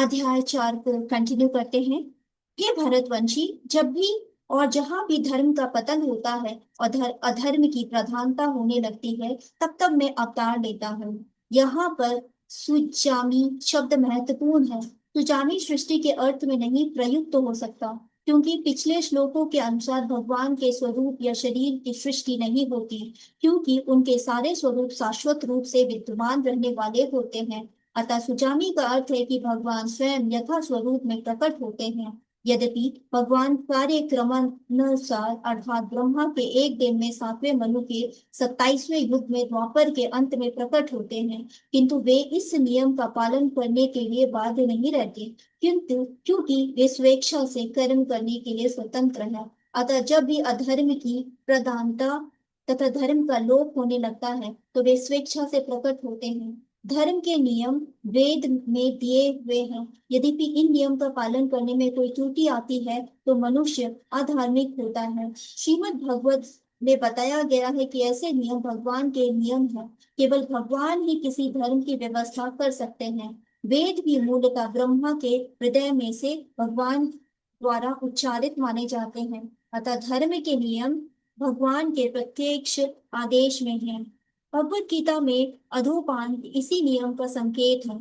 अध्याय 4 को कंटिन्यू करते हैं। हे भरतवंशी, जब भी और जहां भी धर्म का पतन होता है और अधर्म की प्रधानता होने लगती है, तब तब मैं अवतार लेता हूँ। यहाँ पर सुजामी शब्द महत्वपूर्ण है। सुजामी सृष्टि के अर्थ में नहीं प्रयुक्त हो सकता, क्योंकि पिछले श्लोकों के अनुसार भगवान के स्वरूप या शरीर की सृष्टि नहीं होती, क्योंकि उनके सारे स्वरूप शाश्वत रूप से विद्यमान रहने वाले होते हैं। अतः सुजामी का अर्थ है कि भगवान स्वयं यथा स्वरूप में प्रकट होते हैं। यद्यपि भगवान कार्यक्रमानुसार अर्थात ब्रह्मा के एक दिन में 7वें मनु के 27वें युग में द्वापर के अंत में प्रकट होते हैं, किंतु वे इस नियम का पालन करने के लिए बाध्य नहीं रहते, किंतु क्योंकि वे स्वेच्छा से कर्म करने के लिए स्वतंत्र हैं। अतः जब भी अधर्म की प्रधानता तथा धर्म का लोप होने लगता है, तो वे स्वेच्छा से प्रकट होते हैं। धर्म के नियम वेद में दिए हुए हैं। यद्यपि इन नियम का पालन करने में कोई त्रुटि आती है, तो मनुष्य अधार्मिक होता है। श्रीमद् भगवत में बताया गया है कि ऐसे नियम भगवान के नियम हैं। केवल भगवान ही किसी धर्म की व्यवस्था कर सकते हैं। वेद भी मूलतः ब्रह्मा के हृदय में से भगवान द्वारा उच्चारित माने जाते हैं। अतः धर्म के नियम भगवान के प्रत्यक्ष आदेश में हैं। भगवत गीता में अधोपान इसी नियम का संकेत है।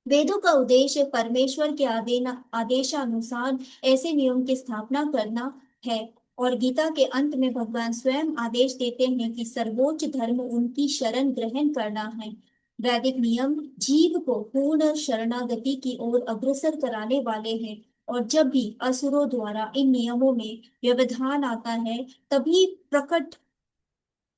वेदों का उद्देश्य परमेश्वर के आदेशानुसार ऐसे नियम की स्थापना करना है, और गीता के अंत में भगवान स्वयं आदेश देते हैं कि सर्वोच्च धर्म उनकी शरण ग्रहण करना है। वैदिक नियम जीव को पूर्ण शरणागति की ओर अग्रसर कराने वाले हैं, और जब भी असुरों द्वारा इन नियमों में व्यवधान आता है, तभी प्रकट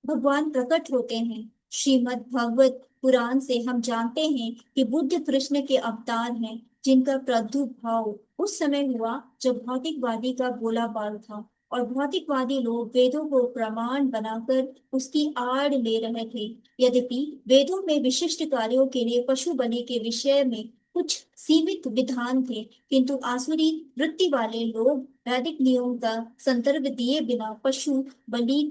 भगवान प्रकट होते हैं। श्रीमद् भागवत पुराण से हम जानते हैं कि बुद्ध कृष्ण के अवतार हैं, जिनका प्रादुर्भाव उस समय हुआ जब भौतिकवादी का बोलाबाल था, और भौतिकवादी लोग वेदों को प्रमाण बनाकर उसकी आड़ ले रहे थे। यद्यपि वेदों में विशिष्ट कार्यों के लिए पशु बलि के विषय में कुछ सीमित विधान थे, किंतु आसुरी वृत्ति वाले लोग वैदिक नियम का संदर्भ दिए बिना पशु बलि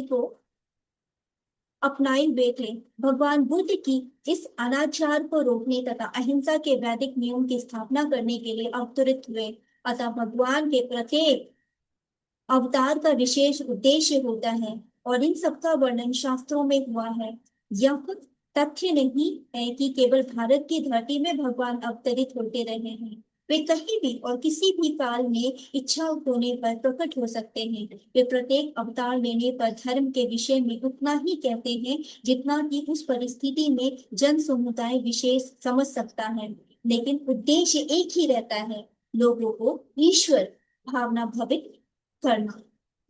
को अपनाए हुए थे। भगवान बुद्ध की इस अनाचार को रोकने तथा अहिंसा के वैदिक नियम की स्थापना करने के लिए अवतरित हुए। अतः भगवान के प्रत्येक अवतार का विशेष उद्देश्य होता है, और इन सबका वर्णन शास्त्रों में हुआ है। यह तथ्य नहीं है कि केवल भारत की धरती में भगवान अवतरित होते रहे हैं। वे कहीं भी और किसी भी काल में इच्छा होने पर प्रकट हो सकते हैं। वे प्रत्येक अवतार लेने पर धर्म के विषय में उतना ही कहते हैं जितना कि उस परिस्थिति में जन समुदाय विशेष समझ सकता है, लेकिन उद्देश्य एक ही रहता है, लोगों को ईश्वर भावना भवित करना,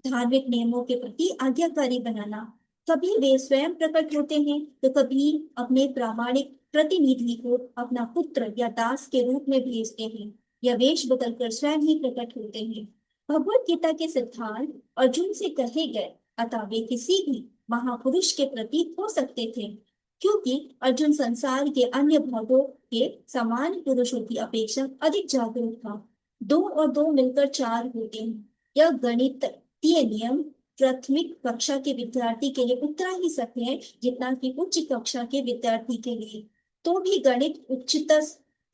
धार्मिक नियमों के प्रति आज्ञाकारी बनाना। कभी वे स्वयं प्रकट होते हैं, तो कभी अपने प्रामाणिक प्रतिनिधि को अपना पुत्र या दास के रूप में भेजते हैं, या वेश बदलकर स्वयं ही प्रकट होते हैं। भगवत गीता के सिद्धांत अर्जुन से कहे गए, अतः वे किसी भी महापुरुष के प्रतीक हो सकते थे, क्योंकि अर्जुन संसार के अन्य भागों के समान पुरुषों की अपेक्षा अधिक जागरूक था। दो और दो मिलकर चार होते हैं। यह गणितीय नियम प्राथमिक कक्षा के विद्यार्थी के लिए उतना ही सत्य है जितना कि उच्च कक्षा के विद्यार्थी के लिए। तो भी गणित उच्चतर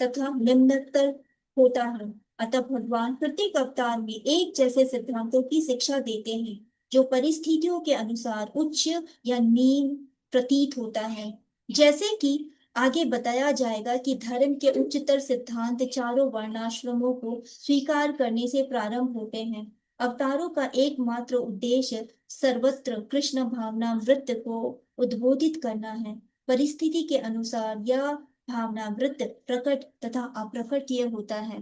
तथा निम्नतर होता है। अतः भगवान प्रत्येक अवतार में एक जैसे सिद्धांतों की शिक्षा देते हैं, जो परिस्थितियों के अनुसार उच्च या नीच प्रतीत होता है। जैसे कि आगे बताया जाएगा कि धर्म के उच्चतर सिद्धांत चारों वर्णाश्रमों को स्वीकार करने से प्रारंभ होते हैं। अवतारों का एकमात्र उद्देश्य सर्वत्र कृष्ण भावना वृत्त को उद्बोधित करना है। परिस्थिति के अनुसार यह भावना वृत्त प्रकट तथा अप्रकट किए होता है।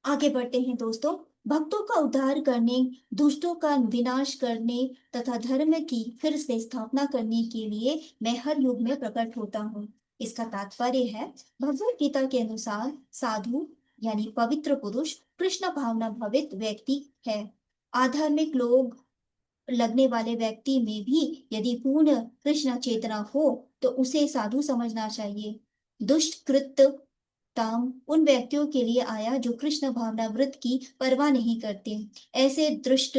आगे बढ़ते हैं दोस्तों। भक्तों का उद्धार करने, दुष्टों का विनाश करने तथा धर्म की फिर से स्थापना करने के लिए मैं हर युग में प्रकट होता हूँ। इसका तात्पर्य है, भगवत गीता के अनुसार साधु यानी पवित्र पुरुष कृष्ण भावना भवित व्यक्ति है। आध्यात्मिक लोग लगने वाले व्यक्ति में भी यदि पूर्ण कृष्ण चेतना हो, तो उसे साधु समझना चाहिए। दुष्ट कृत्य ताम उन व्यक्तियों के लिए आया जो कृष्ण भावनावृत्त की परवाह नहीं करते। ऐसे दुष्ट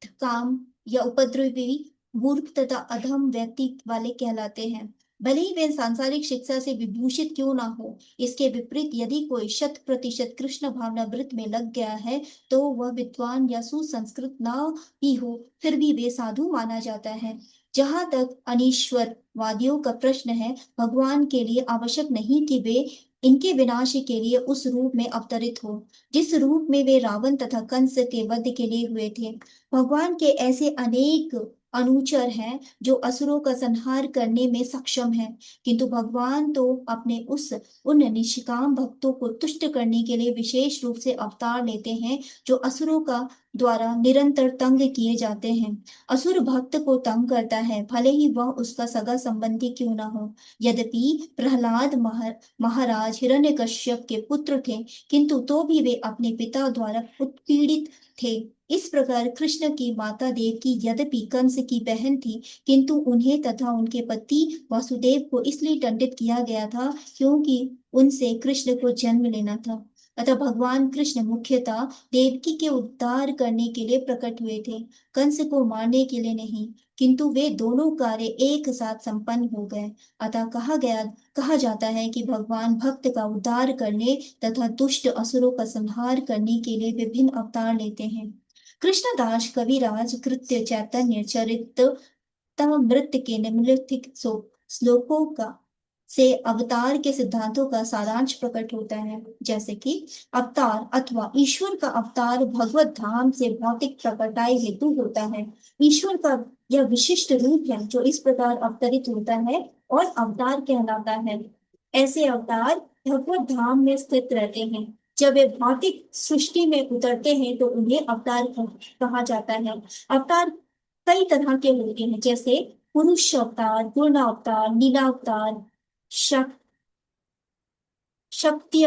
काम या उपद्रवी मूर्ख तथा अधम व्यक्ति वाले कहलाते हैं। भले ही वे सांसारिक शिक्षा से विभूषित क्यों ना हो, इसके विपरीत यदि कोई 100% कृष्ण भावना वृत्त में लग गया है तो वह विद्वान या सुसंस्कृत ना भी हो, फिर भी वे साधु माना जाता है। जहां तक अनीश्वरवादियों का प्रश्न है, भगवान के लिए आवश्यक नहीं कि वे इनके विनाश के लिए उस रूप में अवतरित हो जिस रूप में वे रावण तथा कंस के वध के लिए हुए थे। भगवान के ऐसे अनेक अनुचर हैं जो असुरों का संहार करने में सक्षम हैं, किंतु भगवान तो अपने उन निष्काम भक्तों को तुष्ट करने के लिए विशेष रूप से अवतार लेते हैं जो असुरों का द्वारा निरंतर तंग किए जाते हैं। असुर भक्त को तंग करता है, भले ही वह उसका सगा संबंधी क्यों ना हो। यद्यपि प्रहलाद महाराज हिरण्यकश्यप के पुत्र थे, किंतु तो भी वे अपने पिता द्वारा उत्पीड़ित थे। इस प्रकार कृष्ण की माता देवकी यद्यपि कंस की बहन थी, किंतु उन्हें तथा उनके पति वासुदेव को इसलिए दंडित किया गया था क्योंकि उनसे कृष्ण को जन्म लेना था। अतः भगवान कृष्ण मुख्यतः देवकी के उद्धार करने के लिए प्रकट हुए थे, कंस को मारने के लिए नहीं, किंतु वे दोनों कार्य एक साथ संपन्न हो गए। अतः कहा जाता है कि भगवान भक्त का उद्धार करने तथा दुष्ट असुरों का संहार करने के लिए विभिन्न अवतार लेते हैं। कृष्णदास कविराज कृत्य चैतन्य चरित नृत्य के निम्नलिखित श्लोकों का से अवतार के सिद्धांतों का सारांश प्रकट होता है। जैसे कि अवतार अथवा ईश्वर का अवतार भगवत धाम से भौतिक प्रकटाई हेतु होता है। ईश्वर का यह विशिष्ट रूप है जो इस प्रकार अवतरित होता है और अवतार कहलाता है। ऐसे अवतार भगवत धाम में स्थित रहते हैं। जब वे भौतिक सृष्टि में उतरते हैं तो उन्हें अवतार कहा जाता है। अवतार कई तरह के होते हैं, जैसे पुरुष अवतार, पूर्ण अवतार, लीला अवतार, शक शक्ति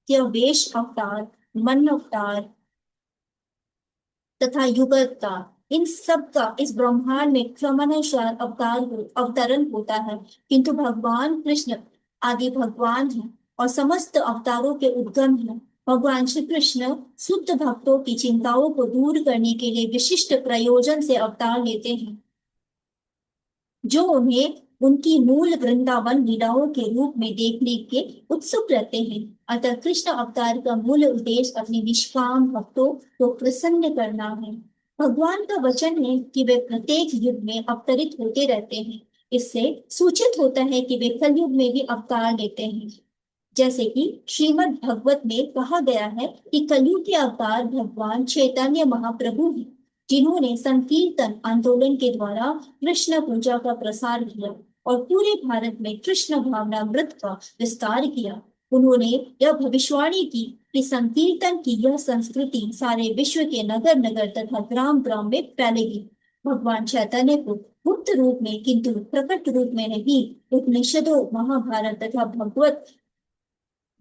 वेश अवतार, मन अवतार तथा युग अवतार। इन सब का इस ब्रह्मांड में क्रमानुसार अवतरण होता है, किंतु भगवान कृष्ण आदि भगवान हैं और समस्त अवतारों के उद्गम हैं। भगवान श्री कृष्ण शुद्ध भक्तों की चिंताओं को दूर करने के लिए विशिष्ट प्रयोजन से अवतार लेते हैं, जो उन्हें उनकी मूल वृंदावन लीलाओं के रूप में देखने के उत्सुक रहते हैं। अतः कृष्ण अवतार का मूल उद्देश्य अपने निष्काम भक्तों को प्रसन्न करना है। भगवान का वचन है कि वे प्रत्येक युग में अवतरित होते रहते हैं। इससे सूचित होता है कि वे कलयुग में भी अवतार लेते हैं। जैसे कि श्रीमद् भगवत में कहा गया है कि कलयुग के अवतार भगवान चैतन्य महाप्रभु हैं, जिन्होंने संकीर्तन आंदोलन के द्वारा कृष्ण पूजा का प्रसार किया और पूरे भारत में कृष्ण भावना व्रत का विस्तार किया। उन्होंने यह भविष्यवाणी की कि संकीर्तन की यह संस्कृति सारे विश्व के नगर नगर तथा ग्राम ग्राम में फैलेगी। भगवान चैतन्य को गुप्त रूप में किंतु प्रकट रूप में नहीं, उपनिषदों, महाभारत तथा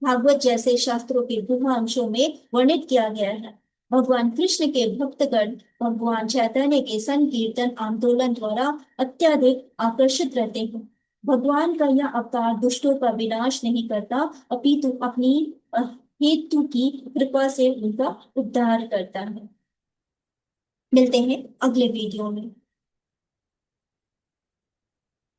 भागवत जैसे शास्त्रों के गुहा अंशों में वर्णित किया गया है। भगवान कृष्ण के भक्तगण भगवान चैतन्य के संकीर्तन आंदोलन द्वारा अत्यधिक आकर्षित रहते हैं। भगवान का यह अवतार दुष्टों का विनाश नहीं करता, अपितु अपनी हेतु की कृपा से उनका उद्धार करता है। मिलते हैं अगले वीडियो में।